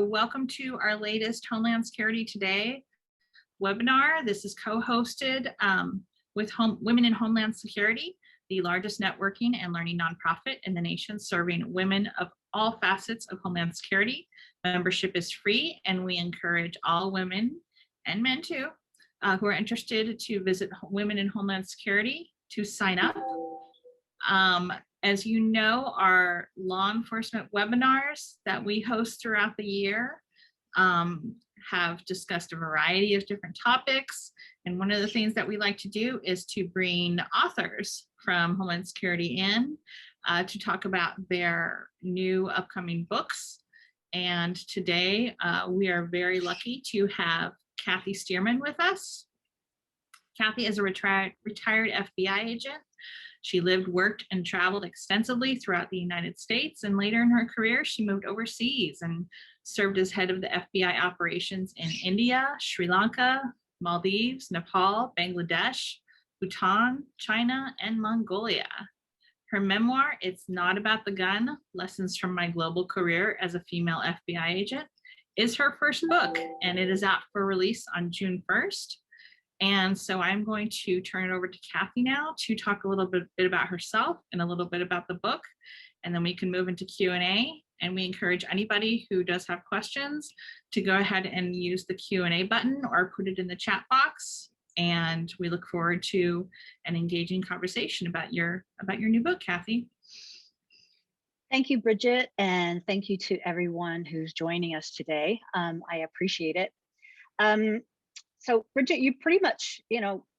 welcome to our latest Homeland Security Today webinar. This is co-hosted with Women in Homeland Security, the largest networking and learning nonprofit in the nation, serving women of all facets of Homeland Security. Membership is free, and we encourage all women and men too who are interested to visit Women in Homeland Security to sign up. As you know, our law enforcement webinars that we host throughout the year have discussed a variety of different topics. And one of the things that we like to do is to bring authors from Homeland Security in to talk about their new upcoming books. And today we are very lucky to have Kathy Stearman with us. Kathy is a retired FBI agent. She lived, worked, and traveled extensively throughout the United States, and later in her career, she moved overseas and served as head of the FBI operations in India, Sri Lanka, Maldives, Nepal, Bangladesh, Bhutan, China, and Mongolia. Her memoir, It's Not About the Gun, Lessons from My Global Career as a Female FBI Agent, is her first book, and it is out for release on June 1st. And so I'm going to turn it over to Kathy now to talk a little bit about herself and a little bit about the book, and then we can move into Q&A. And we encourage anybody who does have questions to go ahead and use the Q&A button or put it in the chat box. And we look forward to an engaging conversation about your new book, Kathy. Thank you, Bridget, and thank you to everyone who's joining us today. I appreciate it. So Bridget, you pretty much,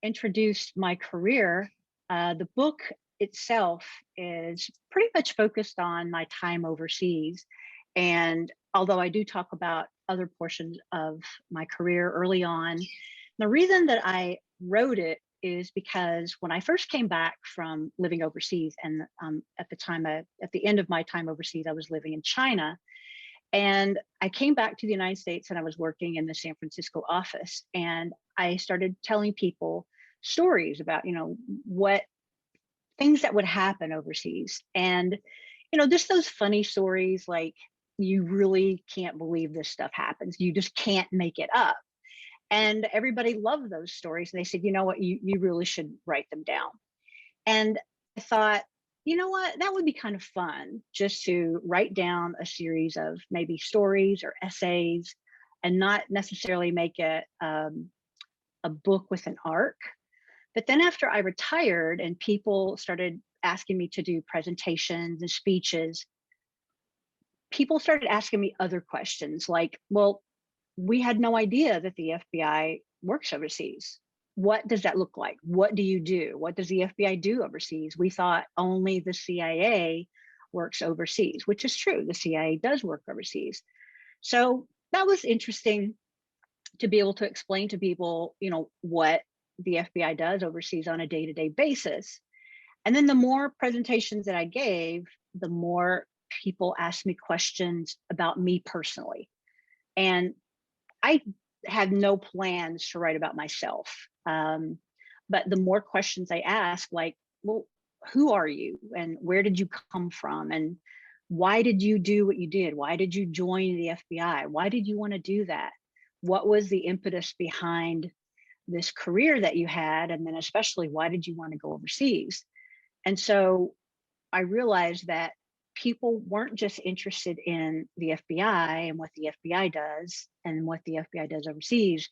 introduced my career. The book itself is pretty much focused on my time overseas. And although I do talk about other portions of my career early on, the reason that I wrote it is because when I first came back from living overseas, and at the end of my time overseas, I was living in China. And I came back to the United States and I was working in the San Francisco office. And I started telling people stories about, what things that would happen overseas. And, just those funny stories, like you really can't believe this stuff happens. You just can't make it up. And everybody loved those stories. And they said, you know what, you really should write them down. And I thought, you know what, that would be kind of fun just to write down a series of maybe stories or essays and not necessarily make it a book with an arc. But then after I retired and people started asking me to do presentations and speeches, people started asking me other questions like, well, we had no idea that the FBI works overseas. What does that look like? What do you do? What does the FBI do overseas? We thought only the CIA works overseas, which is true. The CIA does work overseas. So that was interesting to be able to explain to people, what the FBI does overseas on a day-to-day basis. And then the more presentations that I gave, the more people asked me questions about me personally. And I had no plans to write about myself. But the more questions I asked, like, well, who are you? And where did you come from? And why did you do what you did? Why did you join the FBI? Why did you want to do that? What was the impetus behind this career that you had? And then especially, why did you want to go overseas? And so I realized that people weren't just interested in the FBI and what the FBI does and what the FBI does overseas.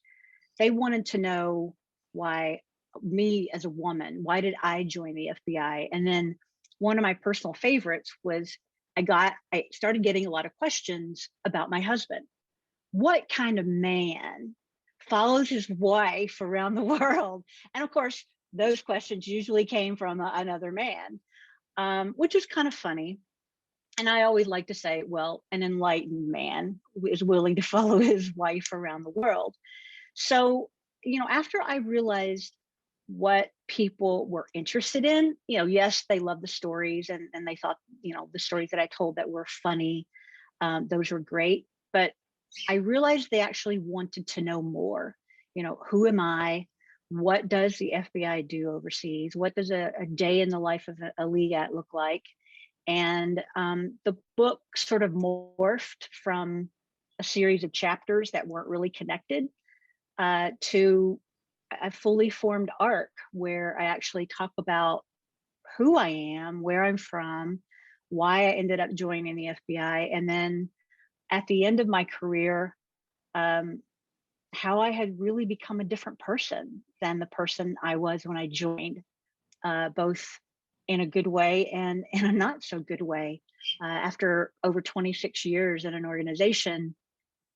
They wanted to know why me as a woman, why did I join the FBI? And then one of my personal favorites was I started getting a lot of questions about my husband. What kind of man follows his wife around the world? And of course, those questions usually came from another man, which was kind of funny. And I always like to say, well, an enlightened man is willing to follow his wife around the world. So, after I realized what people were interested in, yes, they loved the stories and they thought, the stories that I told that were funny, those were great. But I realized they actually wanted to know more. Who am I? What does the FBI do overseas? What does a day in the life of a LEGAT look like? And the book sort of morphed from a series of chapters that weren't really connected, to a fully formed arc where I actually talk about who I am, where I'm from, why I ended up joining the FBI, and then at the end of my career, um, how I had really become a different person than the person I was when I joined, both in a good way and in a not so good way. After over 26 years in an organization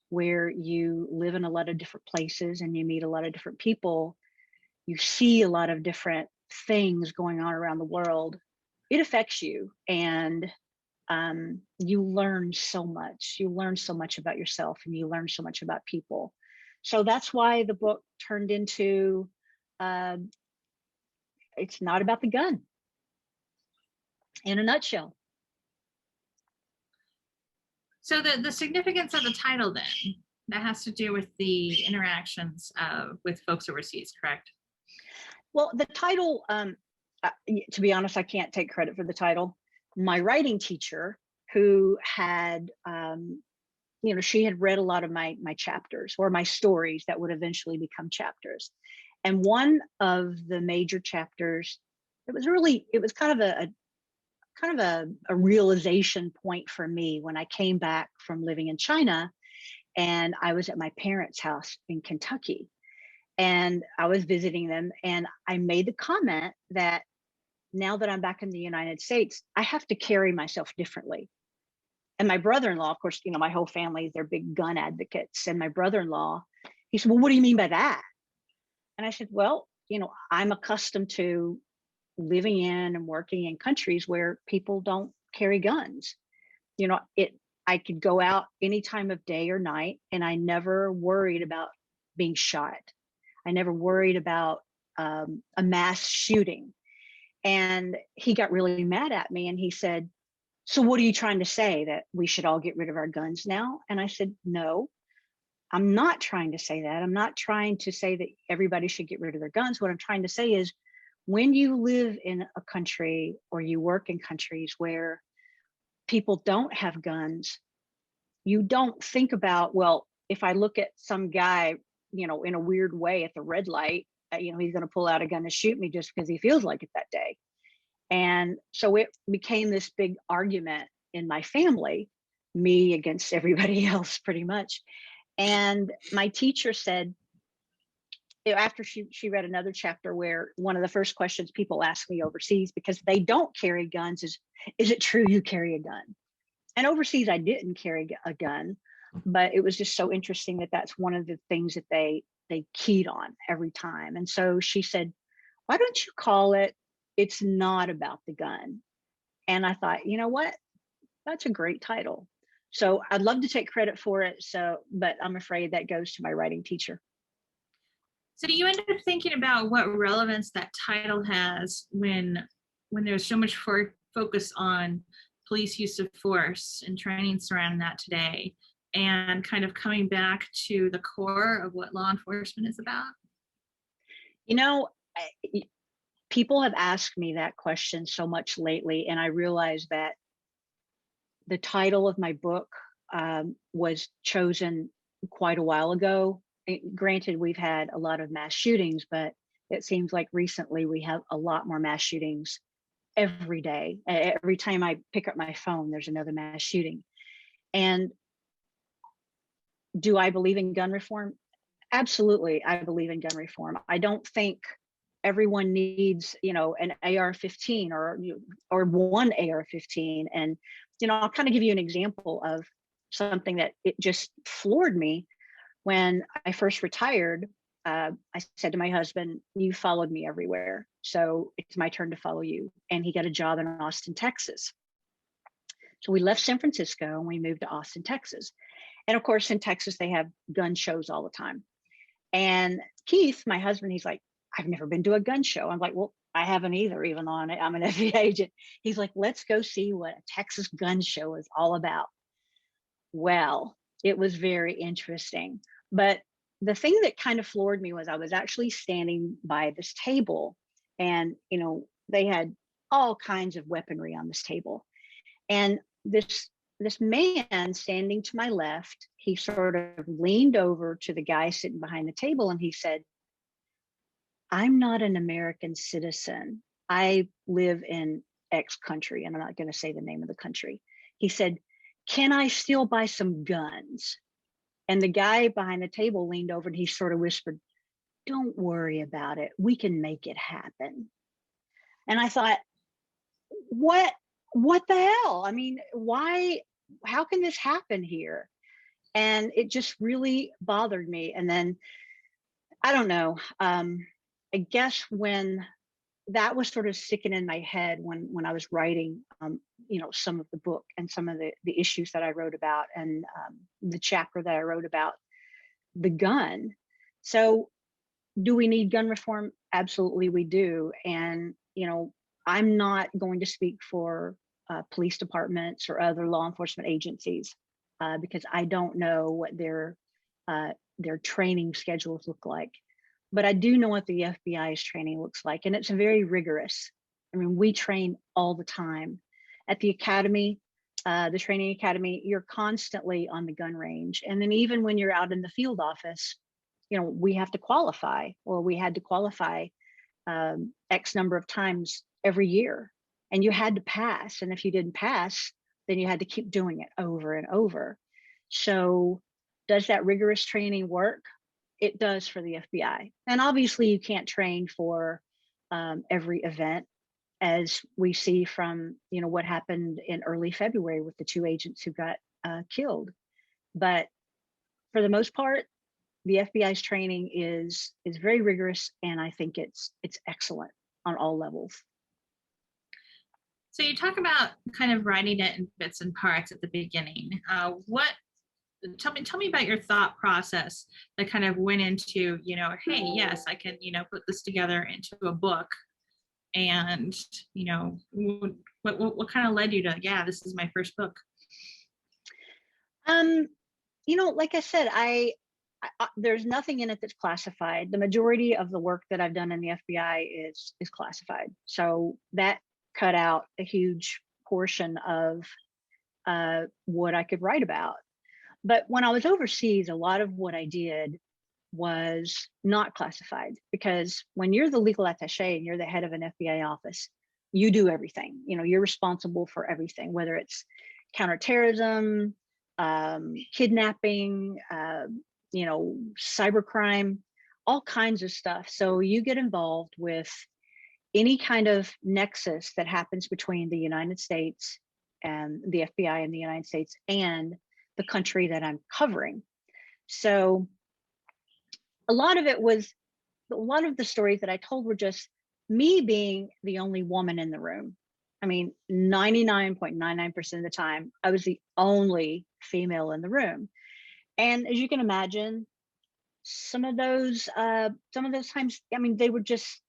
where you live in a lot of different places and you meet a lot of different people, you see a lot of different things going on around the world, it affects you. And you learn so much. You learn so much about yourself and you learn so much about people. So that's why the book turned into, uh, it's not about the gun, in a nutshell. So the significance of the title then, that has to do with the interactions with folks overseas, correct? Well, the title, to be honest, I can't take credit for the title. My writing teacher, who had, she had read a lot of my chapters or my stories that would eventually become chapters. And one of the major chapters, it was kind of a realization point for me when I came back from living in China, and I was at my parents' house in Kentucky, and I was visiting them, and I made the comment that now that I'm back in the United States, I have to carry myself differently. And my brother-in-law, of course, my whole family, they're big gun advocates. And my brother-in-law, he said, well, what do you mean by that? And I said, well, I'm accustomed to living in and working in countries where people don't carry guns. I could go out any time of day or night, and I never worried about being shot. I never worried about a mass shooting. And he got really mad at me and he said, so what are you trying to say, that we should all get rid of our guns now? And I said, no, I'm not trying to say that. I'm not trying to say that everybody should get rid of their guns. What I'm trying to say is, when you live in a country or you work in countries where people don't have guns, you don't think about, well, if I look at some guy, in a weird way at the red light, he's going to pull out a gun and shoot me just because he feels like it that day. And so it became this big argument in my family, me against everybody else pretty much. And my teacher said, after she read another chapter where one of the first questions people ask me overseas, because they don't carry guns, is it true you carry a gun? And overseas, I didn't carry a gun, but it was just so interesting that that's one of the things that they keyed on every time. And so she said, why don't you call it, It's Not About the Gun? And I thought, you know what? That's a great title. So I'd love to take credit for it. But I'm afraid that goes to my writing teacher. So do you end up thinking about what relevance that title has when there's so much focus on police use of force and training surrounding that today, and kind of coming back to the core of what law enforcement is about? People have asked me that question so much lately, and I realized that the title of my book was chosen quite a while ago. Granted, we've had a lot of mass shootings, but it seems like recently we have a lot more mass shootings every day. Every time I pick up my phone, there's another mass shooting. And do I believe in gun reform? Absolutely, I believe in gun reform. I don't think everyone needs, an AR-15 or one AR-15. And, I'll kind of give you an example of something that it just floored me. When I first retired, I said to my husband, you followed me everywhere, so it's my turn to follow you. And he got a job in Austin, Texas. So we left San Francisco and we moved to Austin, Texas. And of course, in Texas, they have gun shows all the time. And Keith, my husband, he's like, I've never been to a gun show. I'm like, well, I haven't either, even though I'm an FBI agent. He's like, let's go see what a Texas gun show is all about. Well, it was very interesting. But the thing that kind of floored me was I was actually standing by this table, and, they had all kinds of weaponry on this table. And this this man standing to my left, he sort of leaned over to the guy sitting behind the table and he said, "I'm not an American citizen. I live in X country," and I'm not going to say the name of the country. He said, "Can I still buy some guns?" And the guy behind the table leaned over and he sort of whispered, "Don't worry about it. We can make it happen." And I thought, what the hell? I mean, why, how can this happen here? And it just really bothered me. And then I don't know. I guess when that was sort of sticking in my head when I was writing, some of the book and some of the issues that I wrote about, and the chapter that I wrote about the gun. So, do we need gun reform? Absolutely, we do. And I'm not going to speak for police departments or other law enforcement agencies because I don't know what their training schedules look like. But I do know what the FBI's training looks like, and it's very rigorous. I mean, we train all the time. At the academy, the training academy, you're constantly on the gun range. And then even when you're out in the field office, we have to qualify, or we had to qualify X number of times every year. And you had to pass. And if you didn't pass, then you had to keep doing it over and over. So does that rigorous training work? It does for the FBI. And obviously you can't train for every event, as we see from what happened in early February with the 2 agents who got killed. But for the most part, the FBI's training is very rigorous, and I think it's excellent on all levels. So you talk about kind of writing it in bits and parts at the beginning. Tell me about your thought process that kind of went into, hey, yes, I can, put this together into a book. And, what kind of led you to, yeah, this is my first book? Like I said, I there's nothing in it that's classified. The majority of the work that I've done in the FBI is classified. So that cut out a huge portion of what I could write about. But when I was overseas, a lot of what I did was not classified, because when you're the legal attaché and you're the head of an FBI office, you do everything. You're responsible for everything, whether it's counterterrorism, kidnapping, cybercrime, all kinds of stuff. So you get involved with any kind of nexus that happens between the United States and the FBI in the United States and the country that I'm covering. So a lot of the stories that I told were just me being the only woman in the room. I mean, 99.99% of the time, I was the only female in the room. And as you can imagine, some of those times, I mean, they were just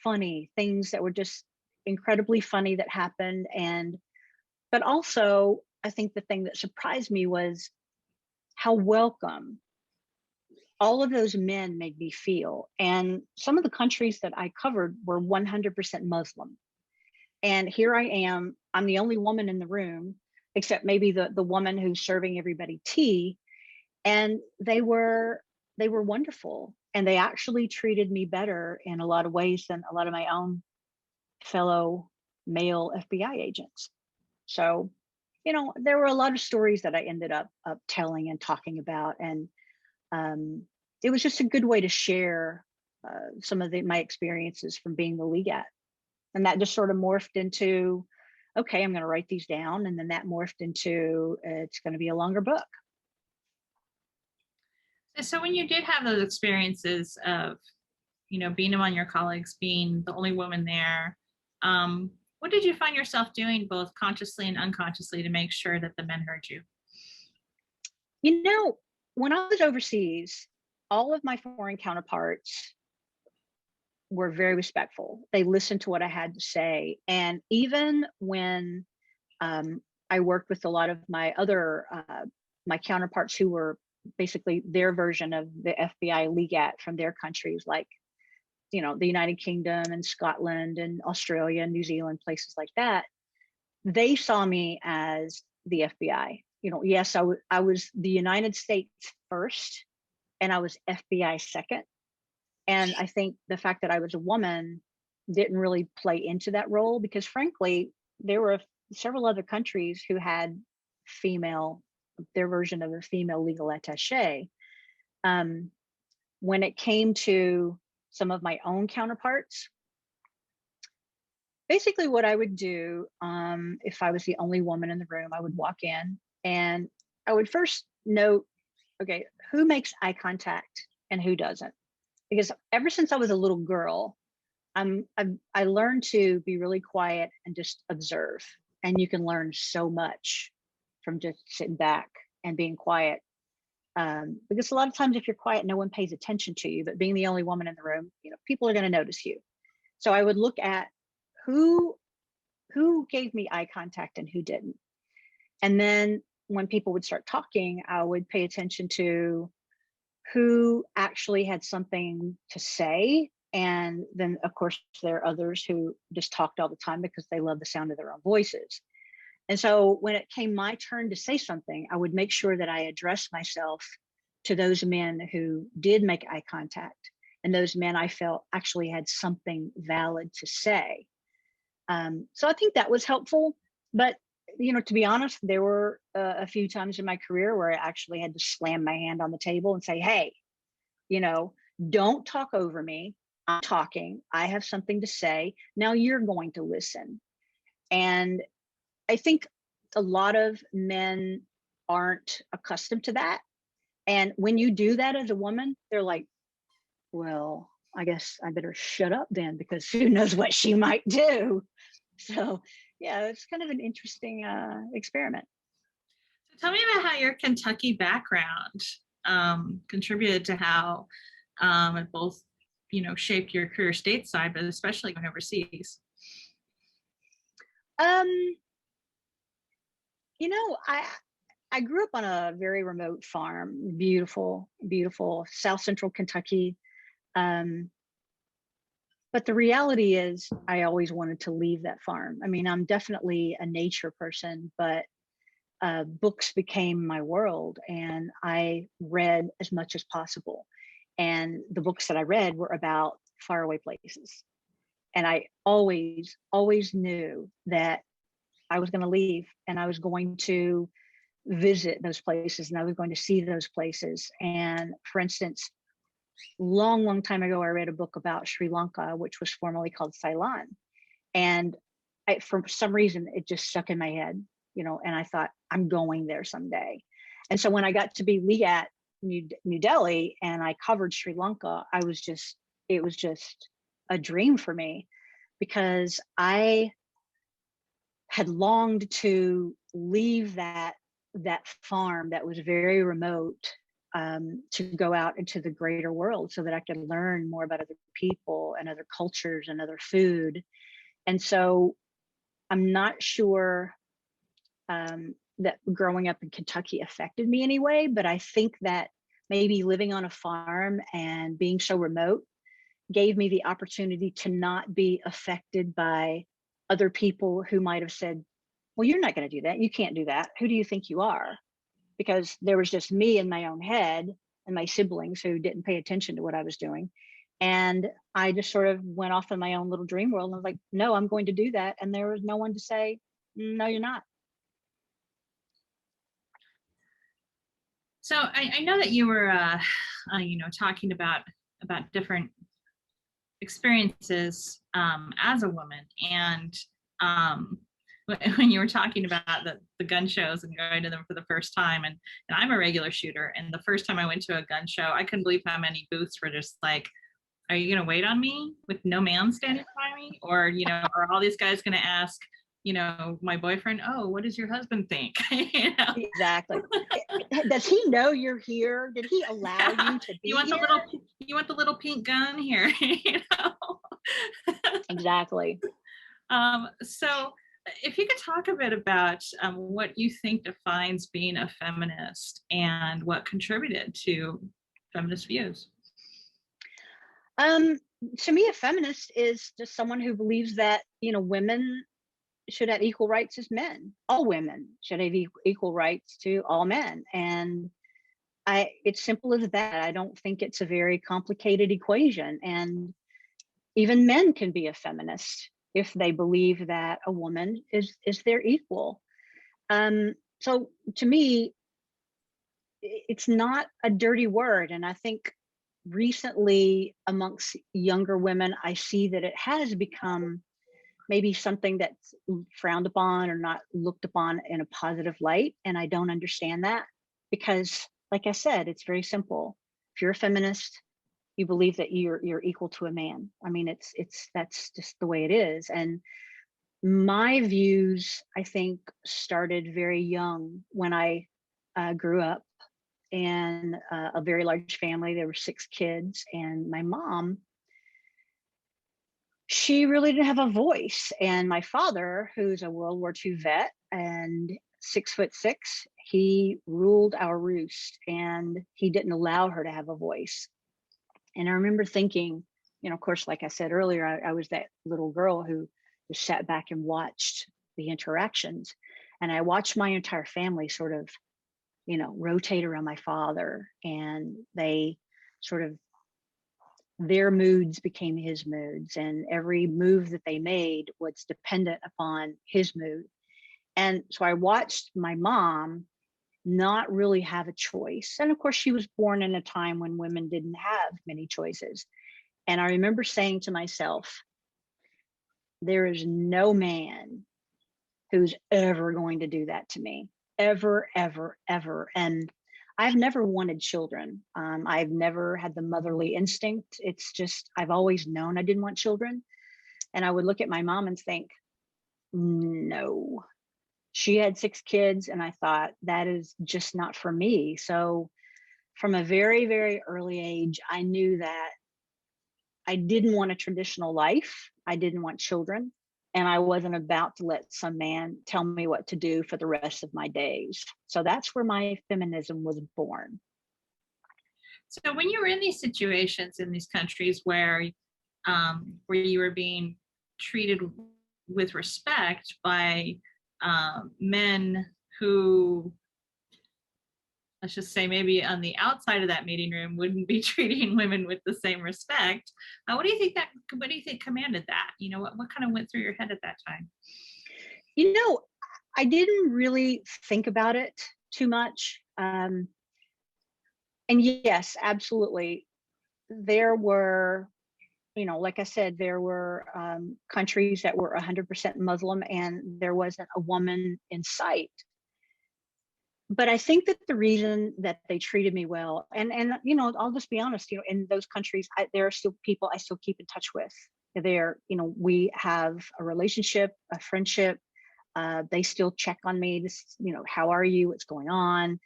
funny things that were just incredibly funny that happened. But also, I think the thing that surprised me was how welcome all of those men made me feel. And some of the countries that I covered were 100% Muslim. And here I am, I'm the only woman in the room, except maybe the woman who's serving everybody tea. And they were wonderful. And they actually treated me better in a lot of ways than a lot of my own fellow male FBI agents. So, there were a lot of stories that I ended up telling and talking about. And it was just a good way to share some of my experiences from being the legat. And that just sort of morphed into, okay, I'm going to write these down. And then that morphed into, it's going to be a longer book. So when you did have those experiences of, being among your colleagues, being the only woman there, what did you find yourself doing both consciously and unconsciously to make sure that the men heard you? When I was overseas, all of my foreign counterparts were very respectful. They listened to what I had to say. And even when I worked with a lot of my other, my counterparts who were basically their version of the FBI legat from their countries, like, the United Kingdom and Scotland and Australia and New Zealand, places like that, they saw me as the FBI. Yes, I was the United States first, and I was FBI second. And I think the fact that I was a woman didn't really play into that role, because frankly, there were several other countries who had their version of a female legal attaché. When it came to some of my own counterparts, basically what I would do, if I was the only woman in the room, I would walk in and I would first note, okay, who makes eye contact and who doesn't? Because ever since I was a little girl, I learned to be really quiet and just observe. And you can learn so much from just sitting back and being quiet. Because a lot of times if you're quiet, no one pays attention to you, but being the only woman in the room, people are going to notice you. So I would look at who gave me eye contact and who didn't. And then when people would start talking, I would pay attention to who actually had something to say. And then of course there are others who just talked all the time because they love the sound of their own voices. And so when it came my turn to say something, I would make sure that I addressed myself to those men who did make eye contact, and those men I felt actually had something valid to say. So I think that was helpful. But to be honest, there were a few times in my career where I actually had to slam my hand on the table and say, hey, don't talk over me. I'm talking. I have something to say. Now you're going to listen. And I think a lot of men aren't accustomed to that. And when you do that as a woman, they're like, well, I guess I better shut up then, because who knows what she might do. So yeah, it's kind of an interesting experiment. So tell me about how your Kentucky background contributed to how it both, shaped your career stateside, but especially when overseas. I grew up on a very remote farm, beautiful, beautiful South Central Kentucky. But the reality is I always wanted to leave that farm. I mean, I'm definitely a nature person, but books became my world, and I read as much as possible. And the books that I read were about faraway places. And I always, always knew that I was going to leave and I was going to visit those places and I was going to see those places. And for instance, long, long time ago, I read a book about Sri Lanka, which was formerly called Ceylon. And for some reason, it just stuck in my head, and I thought, I'm going there someday. And so when I got to be LEAT New Delhi and I covered Sri Lanka, it was just a dream for me, because I had longed to leave that farm that was very remote, to go out into the greater world so that I could learn more about other people and other cultures and other food. And so I'm not sure that growing up in Kentucky affected me anyway, but I think that maybe living on a farm and being so remote gave me the opportunity to not be affected by other people who might have said, well, you're not going to do that. You can't do that. Who do you think you are? Because there was just me in my own head and my siblings who didn't pay attention to what I was doing. And I just sort of went off in my own little dream world and I was like, no, I'm going to do that. And there was no one to say, no, you're not. So I know that you were, talking about different experiences as a woman, and when you were talking about the gun shows and going to them for the first time, and I'm a regular shooter, and the first time I went to a gun show, I couldn't believe how many booths were just like, are you going to wait on me with no man standing by me? Or, are all these guys going to ask, my boyfriend, oh, what does your husband think? Exactly. Does he know you're here? Did he allow you to be you want here? You want the little pink gun here? Exactly. So if you could talk a bit about what you think defines being a feminist and what contributed to feminist views. To me, a feminist is just someone who believes that, women should have equal rights as men. All women should have equal rights to all men. And it's simple as that. I don't think it's a very complicated equation. And even men can be a feminist if they believe that a woman is their equal. So to me, it's not a dirty word. And I think recently amongst younger women, I see that it has become maybe something that's frowned upon or not looked upon in a positive light. And I don't understand that because, like I said, it's very simple. If you're a feminist, you believe that you're equal to a man. I mean, that's just the way it is. And my views, I think, started very young when I grew up in a very large family. There were 6 kids, and my mom, she really didn't have a voice. And my father, who's a World War II vet and 6'6", he ruled our roost, and he didn't allow her to have a voice. And I remember thinking, of course, like I said earlier, I was that little girl who just sat back and watched the interactions. And I watched my entire family sort of, rotate around my father, and they sort of, their moods became his moods, and every move that they made was dependent upon his mood. And so I watched my mom not really have a choice. And of course, she was born in a time when women didn't have many choices. And I remember saying to myself, there is no man who's ever going to do that to me, ever, ever, ever. And I've never wanted children. I've never had the motherly instinct. It's just, I've always known I didn't want children. And I would look at my mom and think, no. She had 6 kids, and I thought, that is just not for me. So from a very, very early age, I knew that I didn't want a traditional life. I didn't want children. And I wasn't about to let some man tell me what to do for the rest of my days. So that's where my feminism was born. So when you were in these situations in these countries where you were being treated with respect by men who, let's just say, maybe on the outside of that meeting room wouldn't be treating women with the same respect. What do you think commanded that? What kind of went through your head at that time? I didn't really think about it too much. And yes, absolutely. There were, like I said, there were countries that were 100% Muslim, and there wasn't a woman in sight. But I think that the reason that they treated me well, and I'll just be honest, in those countries, there are still people I still keep in touch with. We have a relationship, a friendship. They still check on me. How are you? What's going on?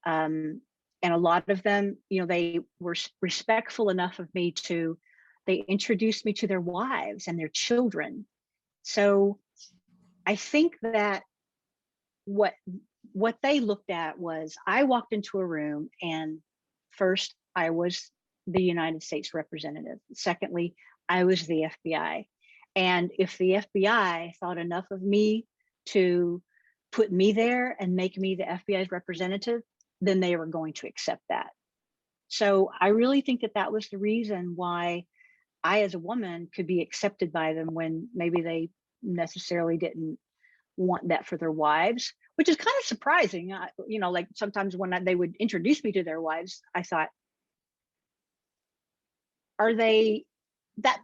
And a lot of them, they were respectful enough of me they introduced me to their wives and their children. So I think that what they looked at was, I walked into a room, and first, I was the United States representative. Secondly, I was the FBI. And if the FBI thought enough of me to put me there and make me the FBI's representative, then they were going to accept that. So I really think that was the reason why I, as a woman, could be accepted by them when maybe they necessarily didn't want that for their wives, which is kind of surprising. Like sometimes when they would introduce me to their wives, I thought, are they that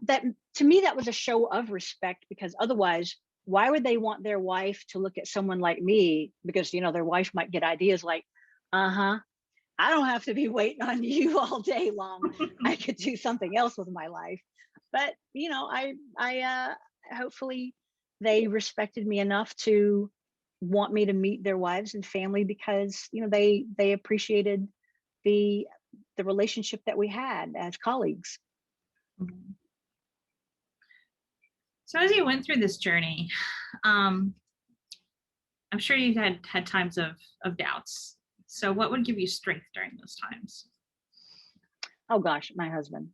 to me, that was a show of respect, because otherwise, why would they want their wife to look at someone like me? Because, their wife might get ideas like, I don't have to be waiting on you all day long. I could do something else with my life. But, I hopefully they respected me enough to want me to meet their wives and family, because, they appreciated the relationship that we had as colleagues. So as you went through this journey, I'm sure you had times of doubts. So what would give you strength during those times? Oh gosh, my husband,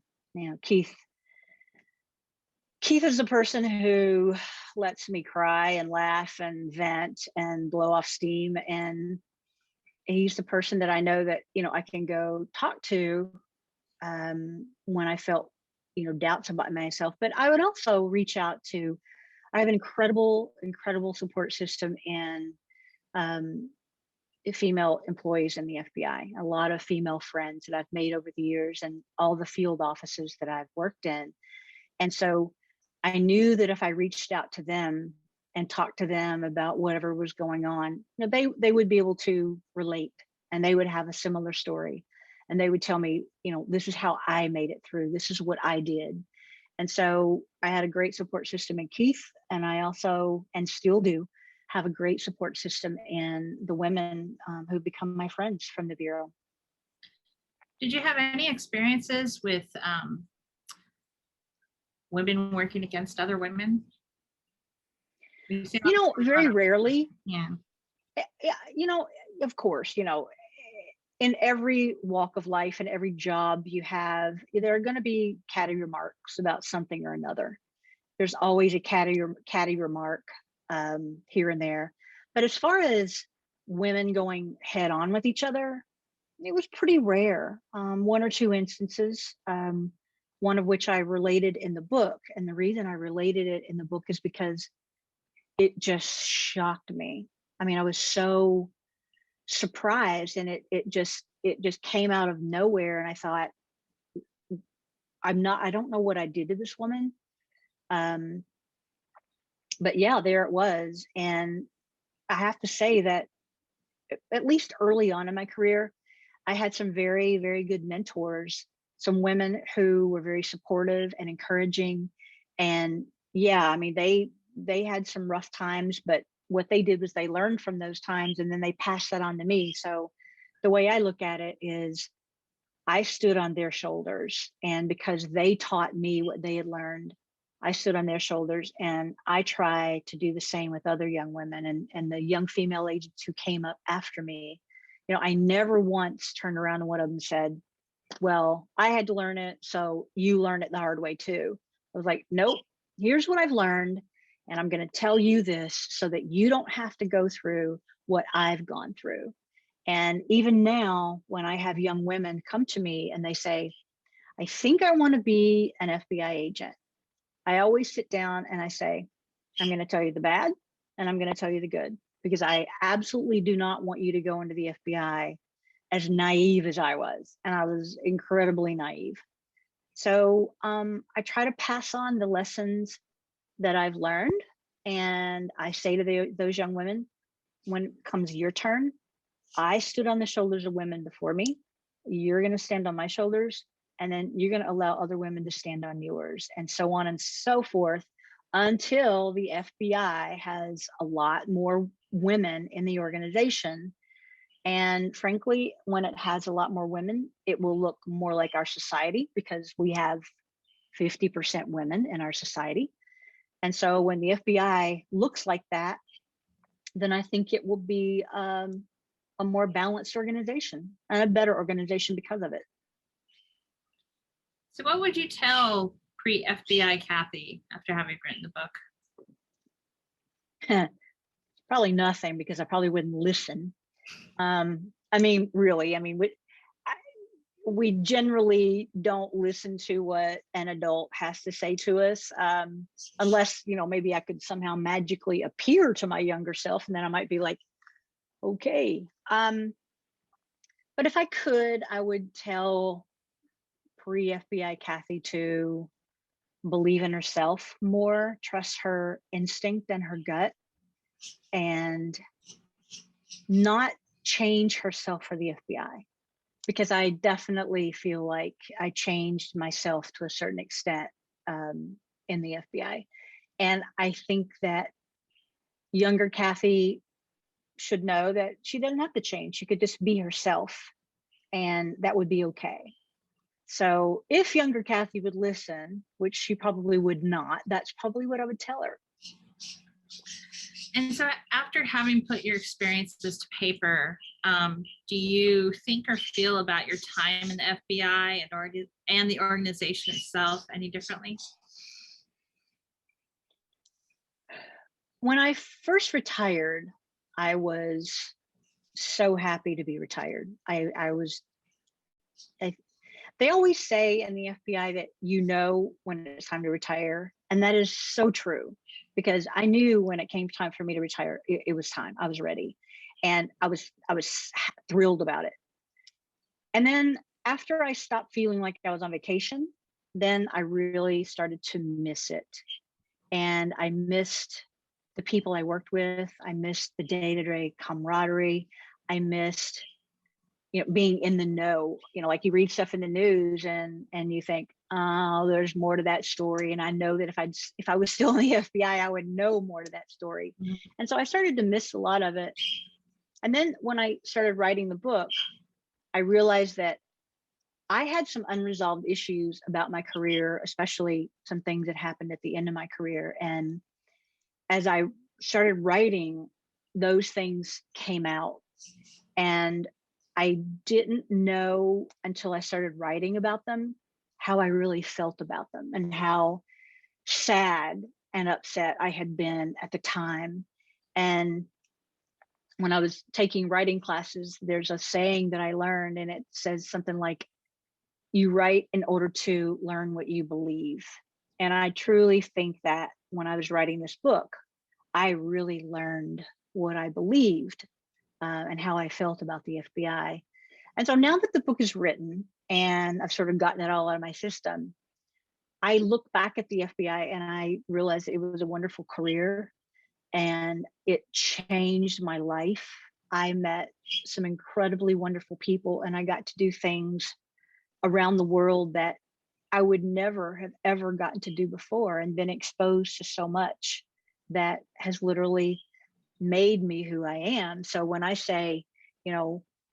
Keith. Keith is the person who lets me cry and laugh and vent and blow off steam. And he's the person that I know that, I can go talk to when I felt, doubts about myself. But I would also reach out to, I have an incredible, incredible support system in female employees in the FBI, a lot of female friends that I've made over the years and all the field offices that I've worked in. And so I knew that if I reached out to them and talked to them about whatever was going on, they would be able to relate, and they would have a similar story. And they would tell me, this is how I made it through. This is what I did. And so I had a great support system in Keith, and I also, and still do, have a great support system in the women who become my friends from the Bureau. Did you have any experiences with women working against other women? Very rarely. Yeah. Of course, in every walk of life and every job you have, there are going to be catty remarks about something or another. There's always a catty remark here and there. But as far as women going head on with each other, it was pretty rare. One or two instances, one of which I related in the book. And the reason I related it in the book is because it just shocked me. I mean, I was so surprised, and it just came out of nowhere. And I thought, I don't know what I did to this woman. But yeah, there it was. And I have to say that at least early on in my career, I had some very, very good mentors, some women who were very supportive and encouraging. And yeah, I mean, they had some rough times, but what they did was they learned from those times, and then they passed that on to me. So the way I look at it is I stood on their shoulders, and because they taught me what they had learned, I stood on their shoulders, and I try to do the same with other young women and the young female agents who came up after me. I never once turned around and one of them said, well, I had to learn it, so you learn it the hard way too. I was like, nope, here's what I've learned, and I'm going to tell you this so that you don't have to go through what I've gone through. And even now, when I have young women come to me and they say, I think I want to be an FBI agent, I always sit down and I say, I'm going to tell you the bad, and I'm going to tell you the good, because I absolutely do not want you to go into the FBI as naive as I was. And I was incredibly naive. So I try to pass on the lessons that I've learned. And I say to those young women, when it comes your turn, I stood on the shoulders of women before me. You're going to stand on my shoulders, and then you're going to allow other women to stand on yours, and so on and so forth, until the FBI has a lot more women in the organization. And frankly, when it has a lot more women, it will look more like our society, because we have 50% women in our society. And so when the FBI looks like that, then I think it will be a more balanced organization and a better organization because of it. So what would you tell pre-FBI Kathy after having written the book? Probably nothing, because I probably wouldn't listen. I mean, really, we generally don't listen to what an adult has to say to us, unless, maybe I could somehow magically appear to my younger self, and then I might be like, okay. But if I could, I would tell pre-FBI Kathy to believe in herself more, trust her instinct and her gut, and not change herself for the FBI. Because I definitely feel like I changed myself to a certain extent in the FBI. And I think that younger Kathy should know that she doesn't have to change. She could just be herself, and that would be okay. So if younger Kathy would listen, which she probably would not, that's probably what I would tell her. And so after having put your experiences to paper, do you think or feel about your time in the FBI and the organization itself any differently? When I first retired, I was so happy to be retired. I was, I, they always say in the FBI that you know when it's time to retire. And that is so true because I knew when it came time for me to retire, it was time. I was ready. And I was thrilled about it. And then after I stopped feeling like I was on vacation, then I really started to miss it. And I missed the people I worked with. I missed the day-to-day camaraderie. I missed, being in the know. Like you read stuff in the news and you think, oh, there's more to that story. And I know that if I was still in the FBI, I would know more to that story. And so I started to miss a lot of it. And then when I started writing the book, I realized that I had some unresolved issues about my career, especially some things that happened at the end of my career. And as I started writing, those things came out. And I didn't know until I started writing about them how I really felt about them and how sad and upset I had been at the time. And when I was taking writing classes, there's a saying that I learned, and it says something like, you write in order to learn what you believe. And I truly think that when I was writing this book, I really learned what I believed and how I felt about the FBI. And so now that the book is written and I've sort of gotten it all out of my system, I look back at the FBI and I realize it was a wonderful career and it changed my life. I met some incredibly wonderful people and I got to do things around the world that I would never have ever gotten to do before, and been exposed to so much that has literally made me who I am. So when I say,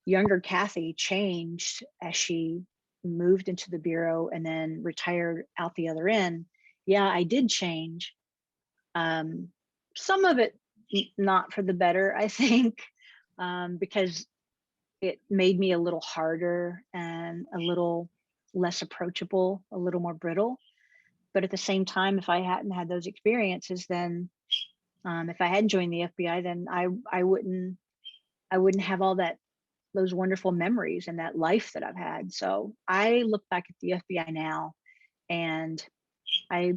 younger Kathy changed as she moved into the Bureau and then retired out the other end, yeah, I did change. Some of it not for the better, I think, because it made me a little harder and a little less approachable, a little more brittle. But at the same time, if I hadn't had those experiences, then if I hadn't joined the FBI, then I wouldn't have all those wonderful memories and that life that I've had. So I look back at the FBI now, and I,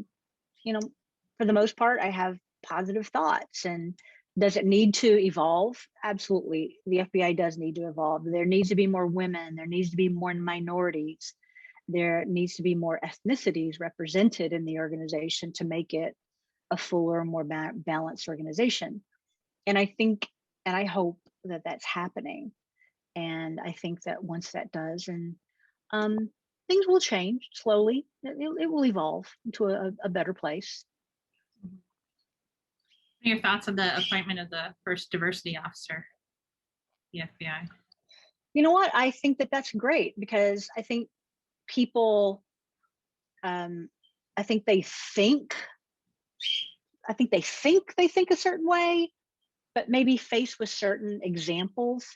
for the most part, I have positive thoughts. And does it need to evolve? Absolutely. The FBI does need to evolve. There needs to be more women. There needs to be more minorities. There needs to be more ethnicities represented in the organization to make it a fuller, more balanced organization. And I think, and I hope that that's happening. And I think that once that does, and things will change slowly. It will evolve into a better place. What are your thoughts on the appointment of the first diversity officer, the FBI? You know what? I think that that's great because I think people, I think they think they think a certain way, but maybe faced with certain examples,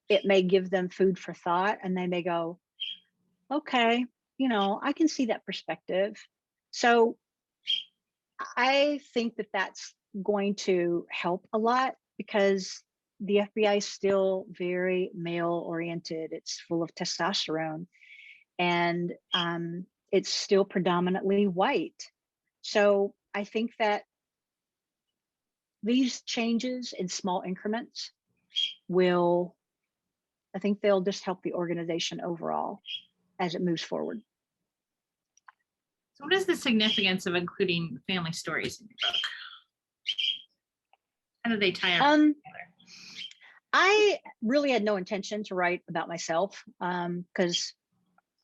it may give them food for thought, and they may go, okay, I can see that perspective. So I think that that's going to help a lot because the FBI is still very male oriented. It's full of testosterone, and it's still predominantly white. So I think that these changes in small increments I think they'll just help the organization overall as it moves forward. So what is the significance of including family stories in your book? How do they tie everything together? I really had no intention to write about myself because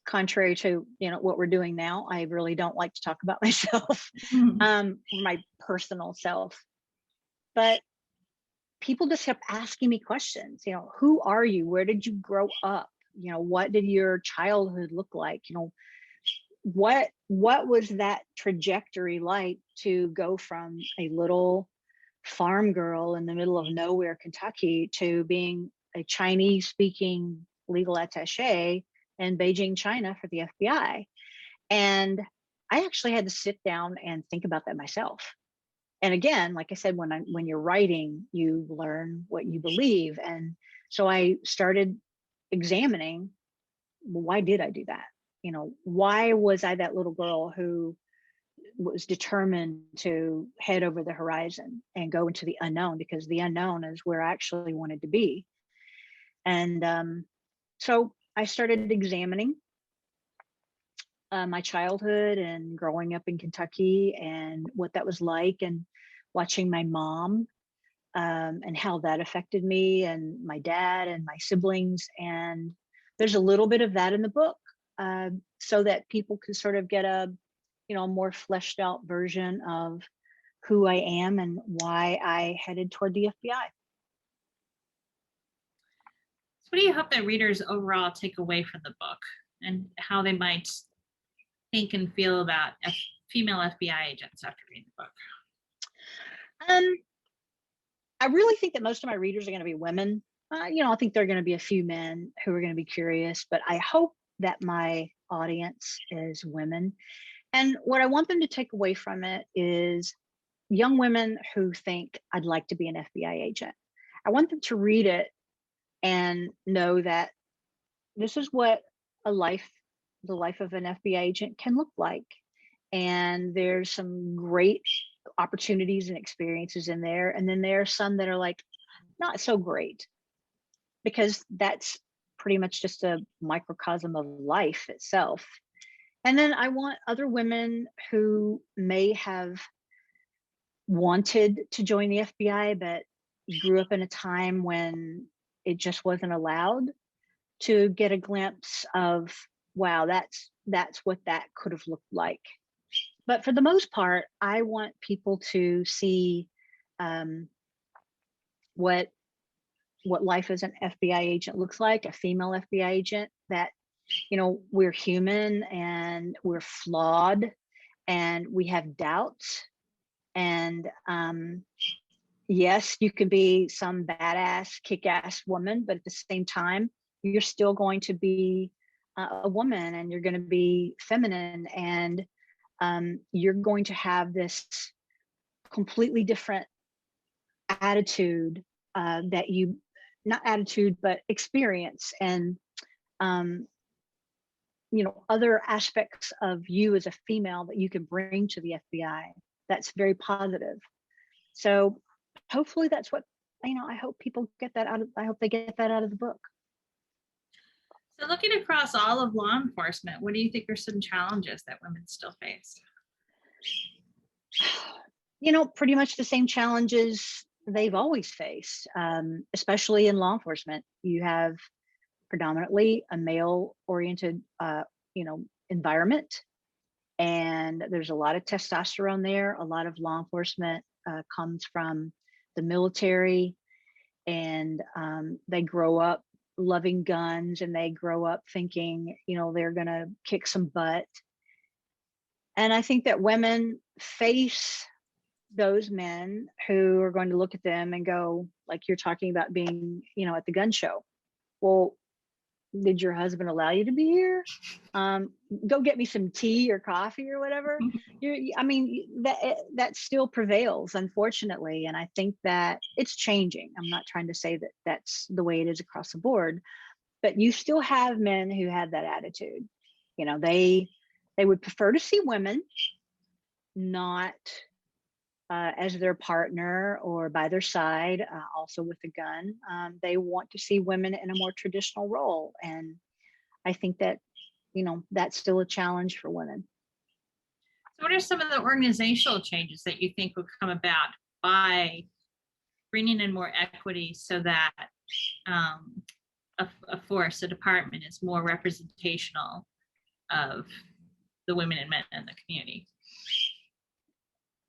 contrary to what we're doing now, I really don't like to talk about myself, my personal self. But people just kept asking me questions. Who are you? Where did you grow up? What did your childhood look like? What was that trajectory like to go from a little farm girl in the middle of nowhere, Kentucky, to being a Chinese speaking legal attaché in Beijing, China for the FBI? And I actually had to sit down and think about that myself. And again, like I said, when you're writing, you learn what you believe. And so I started examining, well, why did I do that? Why was I that little girl who was determined to head over the horizon and go into the unknown, because the unknown is where I actually wanted to be. And so I started examining my childhood and growing up in Kentucky and what that was like, and watching my mom and how that affected me, and my dad and my siblings. And there's a little bit of that in the book, so that people can sort of get a more fleshed out version of who I am and why I headed toward the FBI. So what do you hope that readers overall take away from the book, and how they might think and feel about female FBI agents after reading the book? I really think that most of my readers are going to be women. I think there are going to be a few men who are going to be curious, but I hope that my audience is women. And what I want them to take away from it is young women who think, I'd like to be an FBI agent. I want them to read it and know that this is what the life of an FBI agent can look like. And there's some great opportunities and experiences in there. And then there are some that are like, not so great, because that's pretty much just a microcosm of life itself. And then I want other women who may have wanted to join the FBI, but grew up in a time when it just wasn't allowed, to get a glimpse of, wow, that's what that could have looked like. But for the most part, I want people to see what life as an FBI agent looks like, a female FBI agent, that we're human and we're flawed and we have doubts. And yes, you can be some badass, kick-ass woman, but at the same time, you're still going to be a woman, and you're going to be feminine, and you're going to have this completely different attitude, that you, not attitude, but experience, and other aspects of you as a female that you can bring to the FBI. That's very positive. So hopefully that's what, I hope people get that I hope they get that out of the book. So looking across all of law enforcement, what do you think are some challenges that women still face? Pretty much the same challenges they've always faced, especially in law enforcement. You have predominantly a male-oriented, environment, and there's a lot of testosterone there. A lot of law enforcement comes from the military, and they grow up loving guns, and they grow up thinking, they're going to kick some butt. And I think that women face those men who are going to look at them and go, like you're talking about being, at the gun show. Well, did your husband allow you to be here? Go get me some tea or coffee or whatever. That still prevails, unfortunately. And I think that it's changing. I'm not trying to say that that's the way it is across the board, but you still have men who have that attitude. They would prefer to see women not as their partner or by their side, also with a gun. They want to see women in a more traditional role. And I think that, that's still a challenge for women. So what are some of the organizational changes that you think will come about by bringing in more equity, so that a department is more representational of the women and men in the community?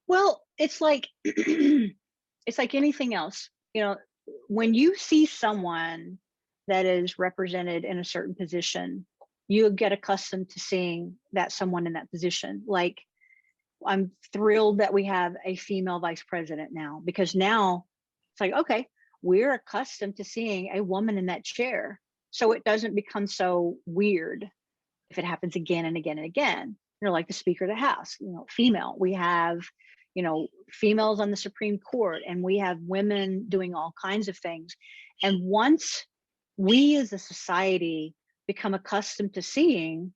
Well, it's like it's like anything else. When you see someone that is represented in a certain position, you get accustomed to seeing that someone in that position. Like, I'm thrilled that we have a female vice president now, because now it's like, okay, we're accustomed to seeing a woman in that chair. So it doesn't become so weird if it happens again and again and again. Like the Speaker of the House, female. We have, females on the Supreme Court, and we have women doing all kinds of things. And once we as a society become accustomed to seeing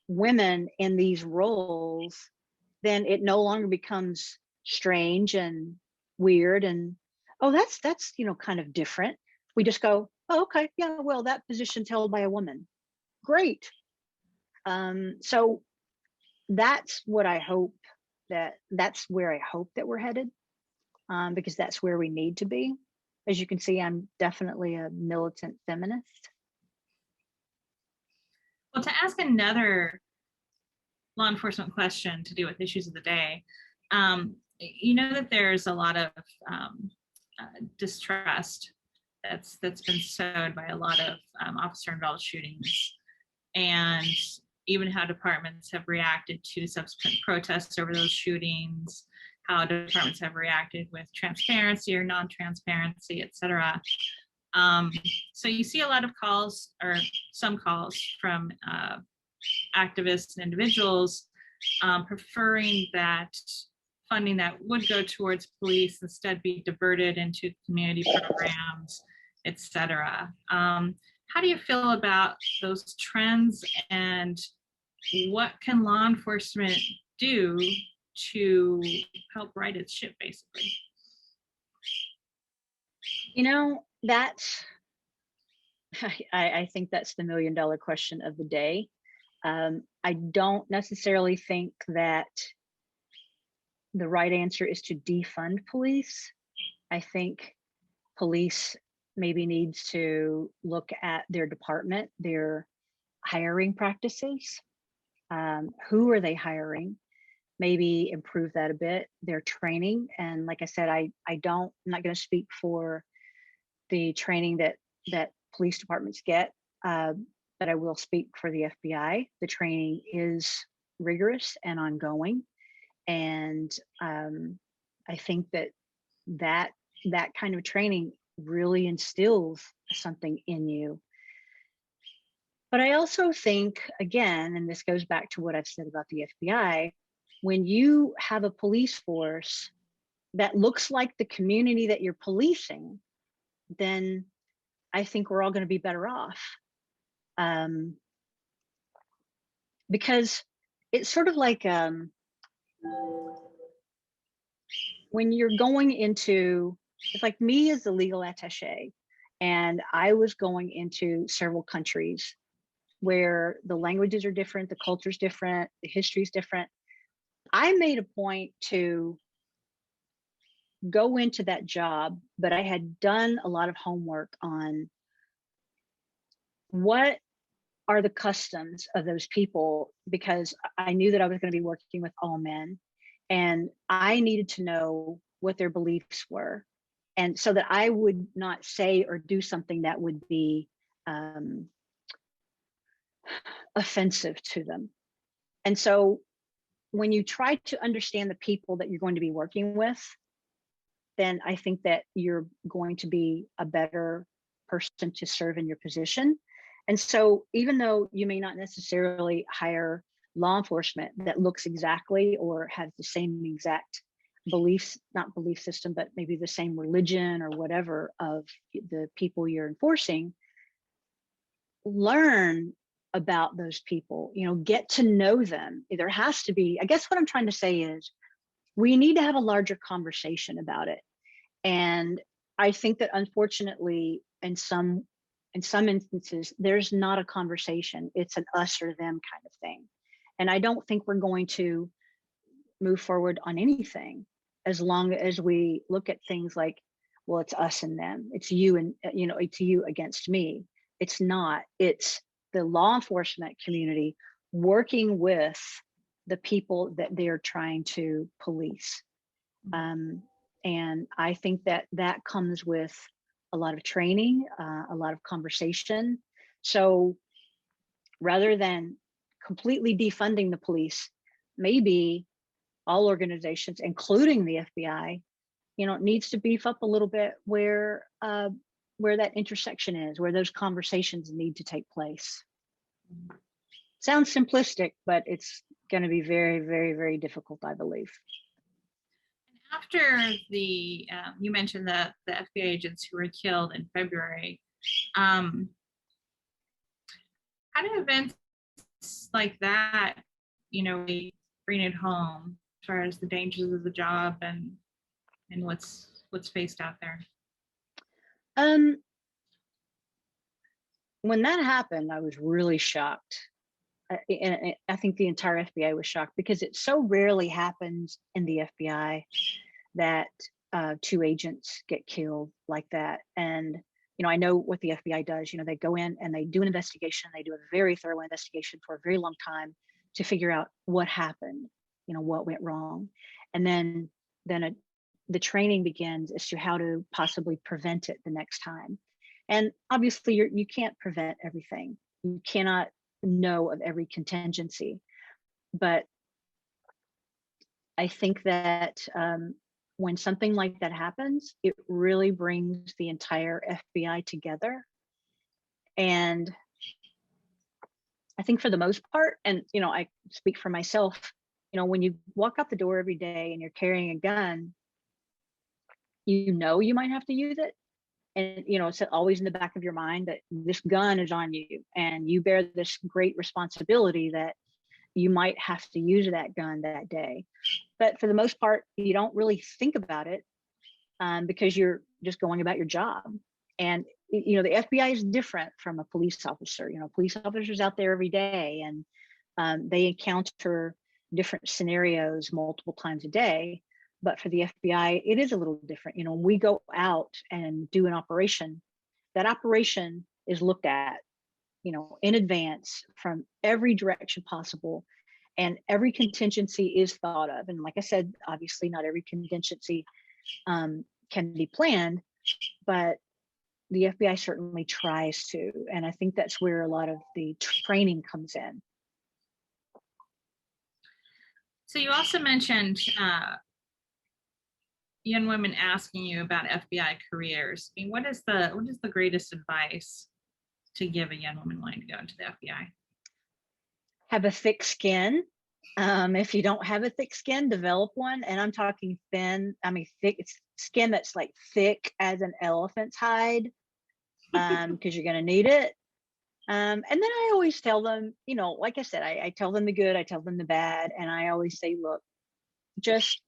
women in these roles, then it no longer becomes strange and weird and, oh, that's kind of different. We just go, oh, okay, yeah, well, that position's held by a woman. Great. So that's what I hope that's where I hope that we're headed, because that's where we need to be. As you can see, I'm definitely a militant feminist. Well, to ask another law enforcement question to do with issues of the day, you know that there's a lot of distrust that's been sowed by a lot of officer-involved shootings, and even how departments have reacted to subsequent protests over those shootings, how departments have reacted with transparency or non-transparency, et cetera. So you see a lot of calls, or some calls from activists and individuals preferring that funding that would go towards police instead be diverted into community programs, et cetera. How do you feel about those trends, and what can law enforcement do to help right its ship, basically? That's, I think that's the $1 million question of the day. I don't necessarily think that the right answer is to defund police. I think police maybe needs to look at their department, their hiring practices. Who are they hiring? Maybe improve that a bit, their training. And like I said, I'm not going to speak for the training that police departments get, but I will speak for the FBI. The training is rigorous and ongoing. And I think that kind of training really instills something in you. But I also think, again, and this goes back to what I've said about the FBI, when you have a police force that looks like the community that you're policing, then I think we're all going to be better off. Because it's sort of like when you're going into, it's like me as the legal attaché, and I was going into several countries where the languages are different, the culture's different, the history's different. I made a point to go into that job, but I had done a lot of homework on what are the customs of those people, because I knew that I was going to be working with all men, and I needed to know what their beliefs were, and so that I would not say or do something that would be offensive to them. And so when you try to understand the people that you're going to be working with, then I think that you're going to be a better person to serve in your position. And so even though you may not necessarily hire law enforcement that looks exactly or has the same exact beliefs, not belief system, but maybe the same religion or whatever of the people you're enforcing, learn about those people, get to know them. There has to be, I guess what I'm trying to say is we need to have a larger conversation about it. And I think that unfortunately, in some instances, there's not a conversation. It's an us or them kind of thing. And I don't think we're going to move forward on anything as long as we look at things like, well, it's us and them. It's you and, it's you against me. It's not. It's the law enforcement community working with the people that they're trying to police. And I think that comes with a lot of training, a lot of conversation. So rather than completely defunding the police, maybe all organizations, including the FBI, needs to beef up a little bit where that intersection is, where those conversations need to take place. Sounds simplistic, but it's going to be very, very, very difficult, I believe. After the, you mentioned the FBI agents who were killed in February, how do events like that, bring it home as far as the dangers of the job and what's faced out there? Um, when that happened, I was really shocked. And I think the entire FBI was shocked because it so rarely happens in the FBI that two agents get killed like that. And I know what the FBI does. They go in and they do an investigation. They do a very thorough investigation for a very long time to figure out what happened, what went wrong, and then the training begins as to how to possibly prevent it the next time. And obviously, you can't prevent everything. You cannot know of every contingency, but I think that when something like that happens, it really brings the entire FBI together. And I think for the most part, and I speak for myself, when you walk out the door every day and you're carrying a gun, you might have to use it. And it's always in the back of your mind that this gun is on you and you bear this great responsibility that you might have to use that gun that day. But for the most part, you don't really think about it because you're just going about your job. And the FBI is different from a police officer. Police officers out there every day, and they encounter different scenarios multiple times a day. But for the FBI, it is a little different. When we go out and do an operation, that operation is looked at, in advance from every direction possible. And every contingency is thought of. And like I said, obviously not every contingency can be planned, but the FBI certainly tries to. And I think that's where a lot of the training comes in. So you also mentioned young women asking you about FBI careers. I mean, what is the greatest advice to give a young woman wanting to go into the FBI? Have a thick skin. If you don't have a thick skin, develop one. And I'm talking thin, thick skin that's like thick as an elephant's hide, because you're going to need it. And then I always tell them, like I said, I tell them the good, I tell them the bad. And I always say, look, just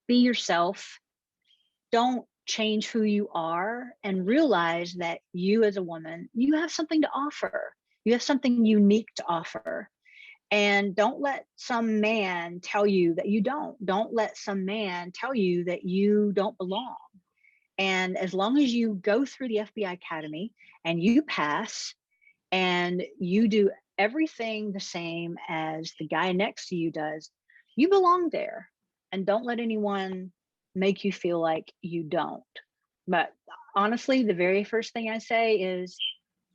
be yourself. Don't change who you are, and realize that you as a woman, you have something to offer. You have something unique to offer. And don't let some man tell you that you don't. Don't let some man tell you that you don't belong. And as long as you go through the FBI Academy and you pass and you do everything the same as the guy next to you does, you belong there. And don't let anyone make you feel like you don't. But honestly, the very first thing I say is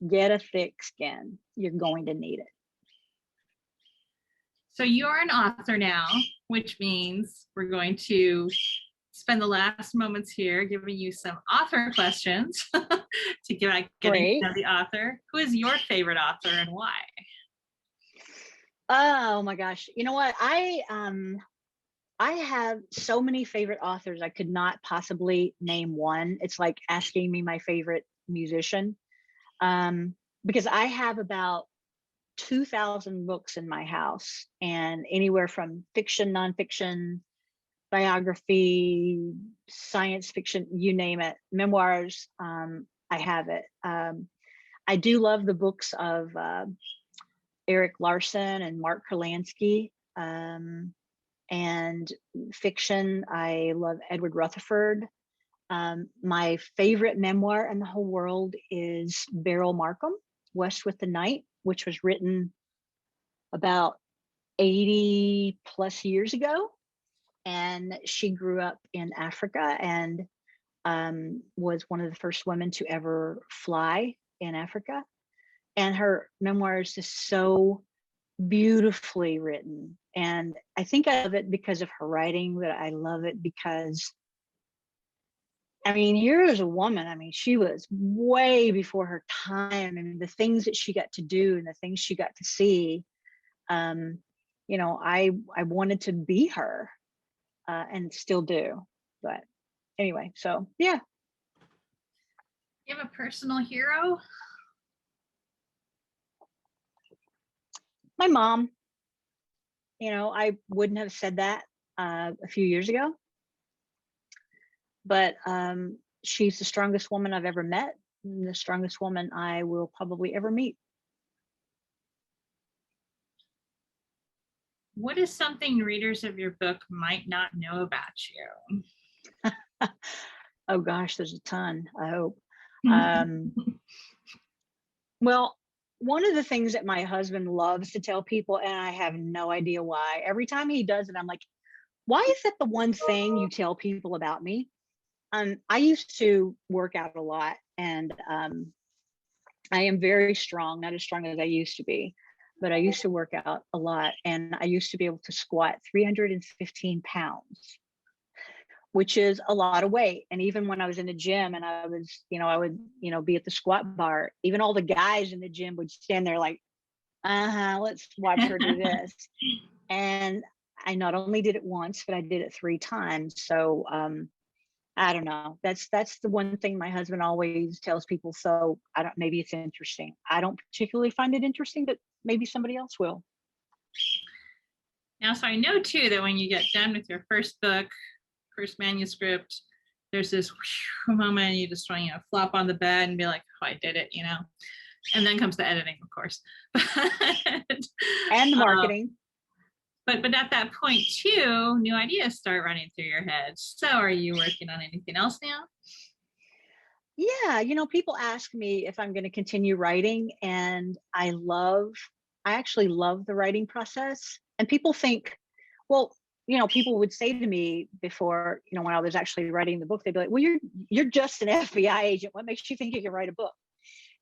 get a thick skin. You're going to need it. So you're an author now, which means we're going to spend the last moments here giving you some author questions to get to know the author. Who is your favorite author and why? Oh my gosh. You know what? I have so many favorite authors. I could not possibly name one. It's like asking me my favorite musician, because I have about 2,000 books in my house, and anywhere from fiction, nonfiction, biography, science fiction, you name it, memoirs, I have it. I do love the books of Eric Larson and Mark Kurlansky. And fiction, I love Edward Rutherford. My favorite memoir in the whole world is Beryl Markham, West with the Night, which was written about 80 plus years ago. And she grew up in Africa and was one of the first women to ever fly in Africa. And her memoir is just so beautifully written. And I think I love it because of her writing, but I love it because, here as a woman, she was way before her time. And the things that she got to do and the things she got to see, I wanted to be her. and still do. But anyway, so yeah. You have a personal hero? My mom. I wouldn't have said that a few years ago, but she's the strongest woman I've ever met, and the strongest woman I will probably ever meet. What is something readers of your book might not know about you? Oh gosh, there's a ton, I hope. Well, one of the things that my husband loves to tell people, and I have no idea why, every time he does it, I'm like, why is that the one thing you tell people about me? I used to work out a lot, and I am very strong, not as strong as I used to be, but I used to work out a lot, and I used to be able to squat 315 pounds, which is a lot of weight. And even when I was in the gym and I would, be at the squat bar, even all the guys in the gym would stand there like, let's watch her do this. And I not only did it once, but I did it 3 times. So I don't know. That's the one thing my husband always tells people. So maybe it's interesting. I don't particularly find it interesting, but maybe somebody else will. Now, so I know too that when you get done with your first book, first manuscript, there's this moment you just want to flop on the bed and be like, oh, I did it, and then comes the editing, of course. And the marketing. But at that point too, new ideas start running through your head. So are you working on anything else now? Yeah, people ask me if I'm going to continue writing, and I actually love the writing process. And people think, well, people would say to me before, when I was actually writing the book, they'd be like, well, you're just an FBI agent. What makes you think you can write a book?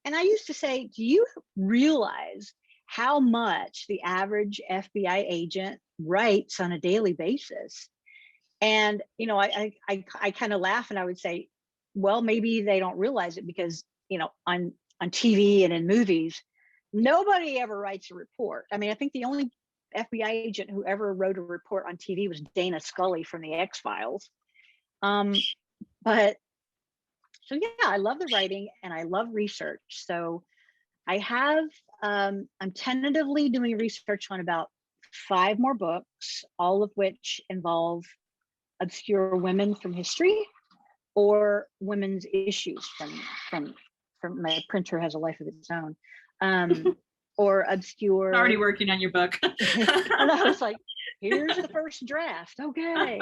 And I used to say, do you realize how much the average FBI agent writes on a daily basis? And, I kind of laugh and I would say, well, maybe they don't realize it because, on TV and in movies, nobody ever writes a report. I mean, I think the only FBI agent who ever wrote a report on TV was Dana Scully from the X-Files. But so yeah, I love the writing and I love research. So I have, I'm tentatively doing research on about 5 more books, all of which involve obscure women from history or women's issues from my printer has a life of its own. Or obscure. Already working on your book. And I was like, here's the first draft. Okay.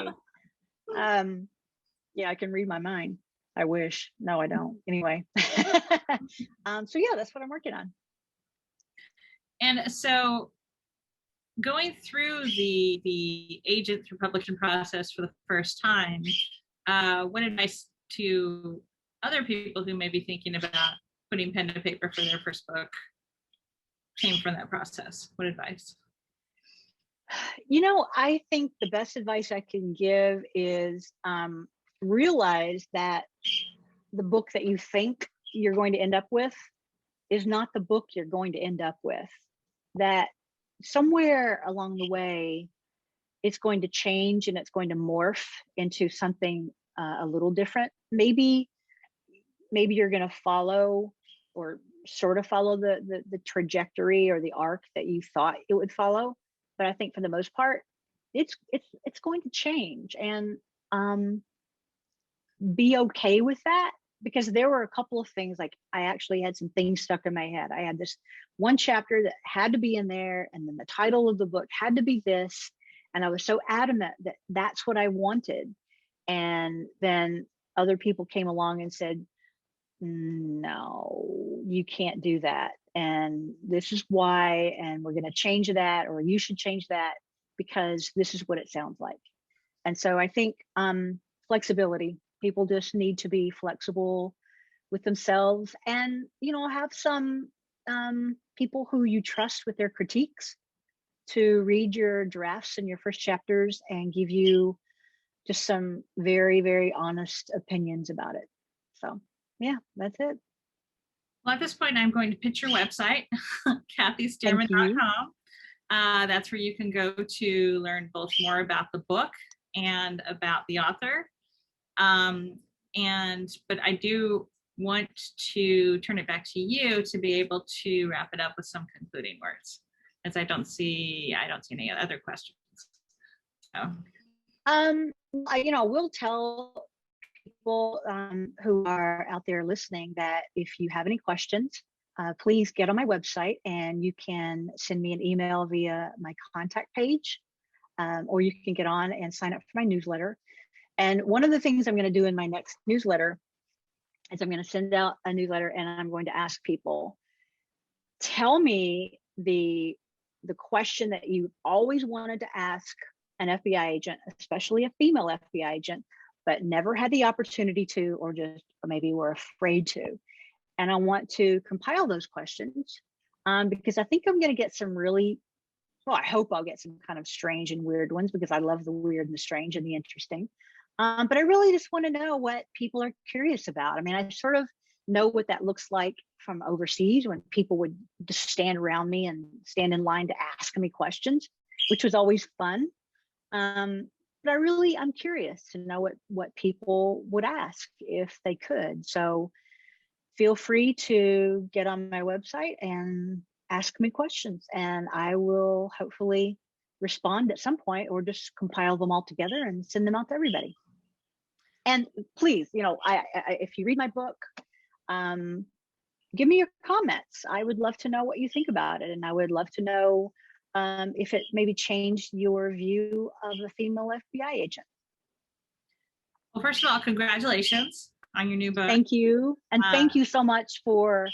Yeah, I can read my mind. I wish. No, I don't. Anyway. So yeah, that's what I'm working on. And so going through the agent through publishing process for the first time, what advice to other people who may be thinking about putting pen to paper for their first book came from that process? What advice? I think the best advice I can give is realize that the book that you think you're going to end up with is not the book you're going to end up with. That somewhere along the way, it's going to change and it's going to morph into something a little different. Maybe you're going to follow or sort of follow the trajectory or the arc that you thought it would follow, but I think for the most part it's going to change, and be okay with that, because there were a couple of things, like I actually had some things stuck in my head. I had this one chapter that had to be in there, and then the title of the book had to be this, and I was so adamant that that's what I wanted, and then other people came along and said, no, you can't do that, and this is why, and we're going to change that, or you should change that because this is what it sounds like. And so I think flexibility, people just need to be flexible with themselves, and have some people who you trust with their critiques to read your drafts and your first chapters and give you just some very, very honest opinions about it. So yeah, that's it. Well, at this point, I'm going to pitch your website, kathystearman.com. That's where you can go to learn both more about the book and about the author. But I do want to turn it back to you to be able to wrap it up with some concluding words, as I don't see any other questions. So. We'll tell people who are out there listening that if you have any questions, please get on my website and you can send me an email via my contact page, or you can get on and sign up for my newsletter. And one of the things I'm going to do in my next newsletter is I'm going to send out a newsletter and I'm going to ask people, tell me the question that you always wanted to ask an FBI agent, especially a female FBI agent, but never had the opportunity to, or maybe were afraid to. And I want to compile those questions because I think I'm going to get some really, well, I hope I'll get some kind of strange and weird ones, because I love the weird and the strange and the interesting. But I really just want to know what people are curious about. I mean, I sort of know what that looks like from overseas, when people would just stand around me and stand in line to ask me questions, which was always fun. But I'm curious to know what people would ask if they could. So feel free to get on my website and ask me questions, and I will hopefully respond at some point, or just compile them all together and send them out to everybody. And please, if you read my book, give me your comments. I would love to know what you think about it, and I would love to know if it maybe changed your view of a female FBI agent. Well, first of all, congratulations on your new book. Thank you. And thank you so much for,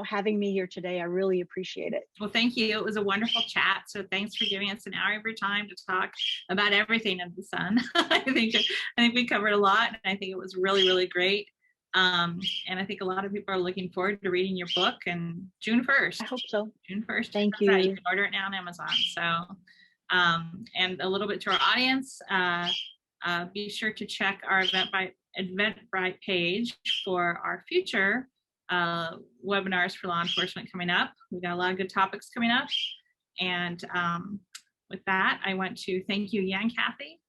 having me here today. I really appreciate it. Well, thank you. It was a wonderful chat. So thanks for giving us an hour of your time to talk about everything under the sun. I think we covered a lot, and I think it was really, really great. And I think a lot of people are looking forward to reading your book, and June 1st. I hope so. June 1st. Thank you. You can order it now on Amazon. So, and a little bit to our audience, be sure to check our Eventbrite page for our future webinars for law enforcement coming up. We've got a lot of good topics coming up. And with that, I want to thank you again, Kathy.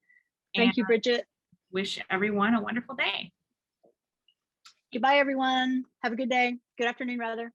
Thank you, Bridget. Wish everyone a wonderful day. Goodbye, everyone. Have a good day. Good afternoon, rather.